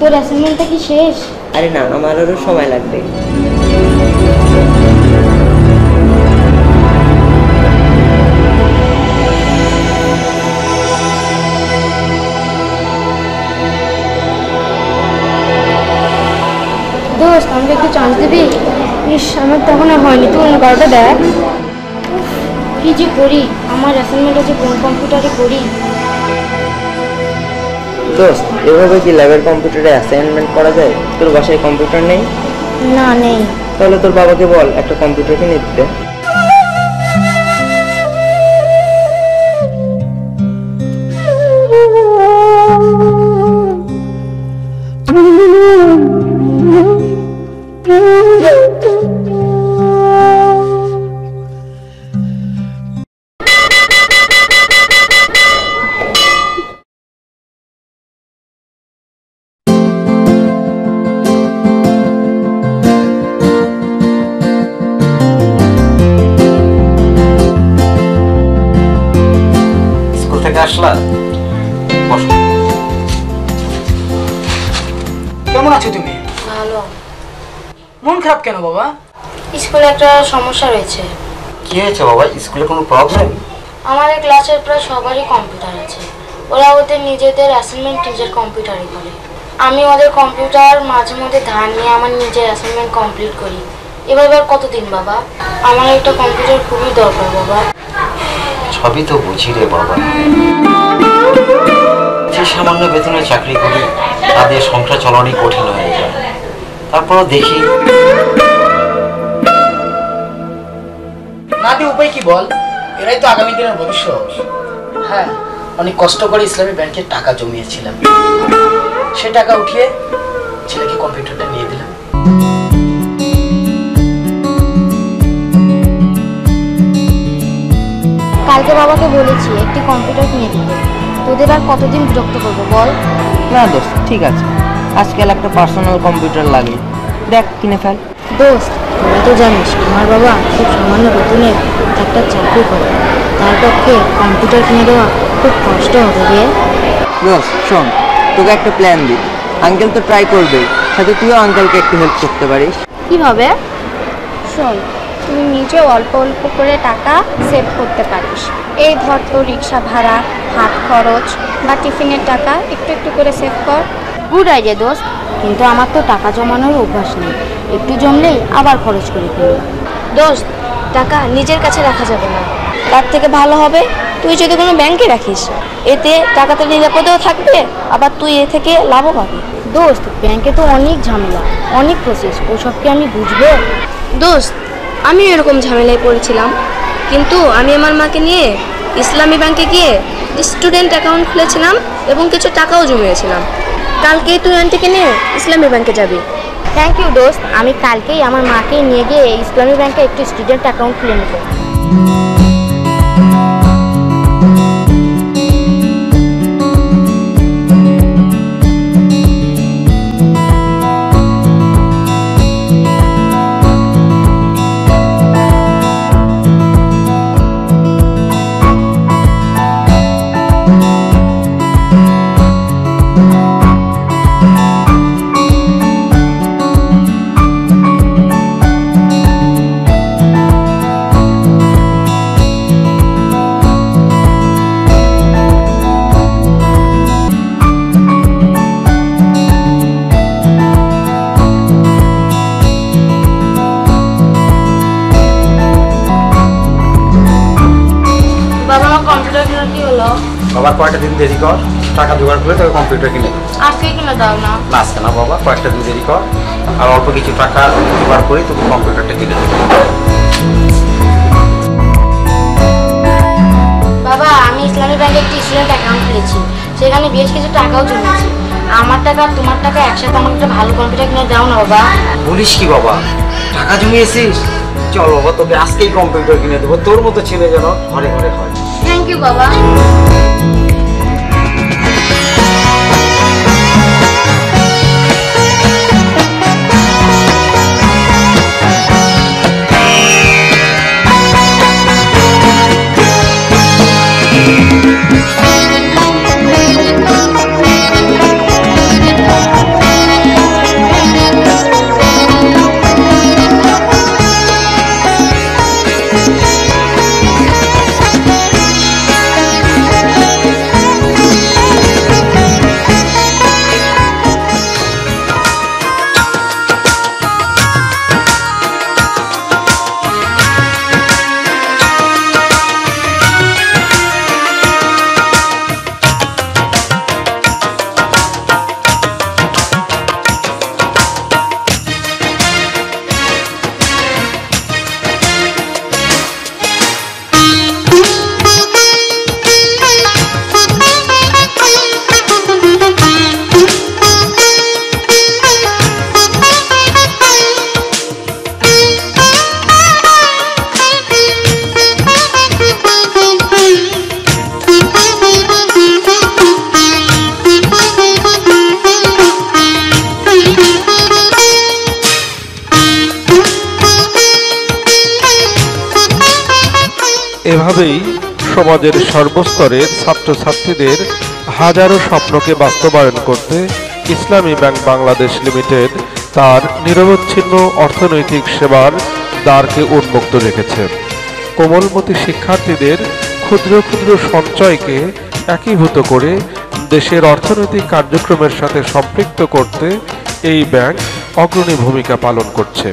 তোর অ্যাসাইনমেন্টটা কি শেষ? আরে না, আমার আরও সময় লাগবে। দোস্ত আমাকে একটু চান্স দিবি? ইস, আমার তখন আর হয়নি, তুই অন্য কারোটা দেখ। কি যে করি, আমার অ্যাসাইনমেন্ট আছে কোন কম্পিউটারে করি? দোস্ত, এভাবে কি ল্যাবের কম্পিউটারে অ্যাসাইনমেন্ট করা যায়? তোর বাসায় কম্পিউটার নেই? না, নেই। তাহলে তোর বাবাকে বল একটা কম্পিউটার কিনে দিতে। কেমন আছো তুমি? ভালো। মন খারাপ কেন বাবা? স্কুলে একটা সমস্যা রয়েছে। কি হয়েছে বাবা? স্কুলে কোনো প্রবলেম? আমাদের ক্লাসের প্রায় সবারই কম্পিউটার আছে। ওরা ওদের নিজেদের অ্যাসাইনমেন্ট নিজের কম্পিউটারে করে। আমি ওদের কম্পিউটার মাঝে মধ্যে ধার নিয়ে আমার নিজের অ্যাসাইনমেন্ট কমপ্লিট করি। এবার কতদিন বাবা? আমার একটা কম্পিউটার খুবই দরকার বাবা। সবই তো বুঝি রে বাবা, যে সামান্য বেতনে চাকরি করি তাদের সংসার চালানোই কঠিন হয়ে যায়। তারপরও দেখি না দিয়ে উপায় কি বল? এরাই তো আগামী দিনের ভবিষ্যৎ। হ্যাঁ, অনেক কষ্ট করে ইসলামী ব্যাংকে টাকা জমিয়েছিলাম, সে টাকা উঠিয়ে ছেলেকে কম্পিউটারটা নিয়ে দিলাম। কালকে বাবাকে বলেছি একটি কম্পিউটার কিনে দিতে। তোদের আর কতদিন বিরক্ত করবো বল? না দোস্ত, ঠিক আছে, আজকাল একটা পার্সোনাল কম্পিউটার লাগে, দেখ কিনে ফেল। দোস্ত, তোরা তো জানিস আমার বাবা খুব সামান্য বেতনে একটা চাকরি করে। তার পক্ষে কম্পিউটার কিনে দেওয়া খুব কষ্ট হবে রে। দোস্ত শোন, তোকে একটা প্ল্যান দিই। আঙ্কেল তো ট্রাই করবে, সাথে তুইও আঙ্কেলকে একটু হেল্প করতে পারিস। কিভাবে? শোন, তুই নিজে অল্প অল্প করে টাকা সেভ করতে পারিস। এই ধর তোর রিক্সা ভাড়া, হাত খরচ বা টিফিনের টাকা একটু একটু করে সেভ কর। গুড আইডিয়া দোস্ত, কিন্তু আমার তো টাকা জমানোর অভ্যাস নেই। একটু জমলেই আবার খরচ করে ফেলি। দোস্ত, টাকা নিজের কাছে রাখা যাবে না। তার থেকে ভালো হবে তুই যদি কোনো ব্যাংকে রাখিস। এতে টাকাটা নিরাপদেও থাকবে, আবার তুই এ থেকে লাভও পাবি। দোস্ত, ব্যাংকে তো অনেক ঝামেলা, অনেক প্রসেস, ওসব কি আমি বুঝবো? দোস্ত, আমি এরকম ঝামেলায় পড়েছিলাম, কিন্তু আমি আমার মাকে নিয়ে ইসলামী ব্যাংকে গিয়ে স্টুডেন্ট অ্যাকাউন্ট খুলেছিলাম এবং কিছু টাকাও জমিয়েছিলাম। কালকেই তুই আন্টিকে নিয়ে ইসলামী ব্যাংকে যাবি। থ্যাংক ইউ দোস্ত, আমি কালকেই আমার মাকে নিয়ে গিয়ে ইসলামী ব্যাংকে একটি স্টুডেন্ট অ্যাকাউন্ট খুলে নেব। বাবা কয়েকটা দিন দেরি কর, টাকা জোগাড় করে তবে কম্পিউটার কিনে দেবো। আজকে কিনে দাও না? আজকে না বাবা, কয়েকটা দিন দেরি কর, আর অল্প কিছু টাকা জোগাড় করে তুমি কম্পিউটারটা কিনে দেবো। বাবা, আমি ইসলামী ব্যাংকে একটি স্টুডেন্ট অ্যাকাউন্ট খুলেছি, সেখানে বেশ কিছু টাকাও জমেছে। আমার টাকা আর তোমার টাকা একসাথে আমাকে একটা ভালো কম্পিউটার কিনে দাও না বাবা। বলিস কি বাবা, টাকা জমিয়েছিস? চল বাবা, তোকে আজকেই কম্পিউটার কিনে দেবো, তোর মতো ছেলে যেন ঘরে ঘরে হয়। থ্যাংক ইউ বাবা। সমাজের সর্বস্তরের ছাত্রছাত্রীদের হাজারো স্বপ্নকে বাস্তবায়ন করতে ইসলামী ব্যাংক বাংলাদেশ লিমিটেড তার নিরবচ্ছিন্ন অর্থনৈতিক সেবার দ্বারকে উন্মুক্ত রেখেছে। কোমলমতি শিক্ষার্থীদের ক্ষুদ্র ক্ষুদ্র সঞ্চয়কে একীভূত করে দেশের অর্থনৈতিক কার্যক্রমের সাথে সম্পৃক্ত করতে এই ব্যাংক অগ্রণী ভূমিকা পালন করছে।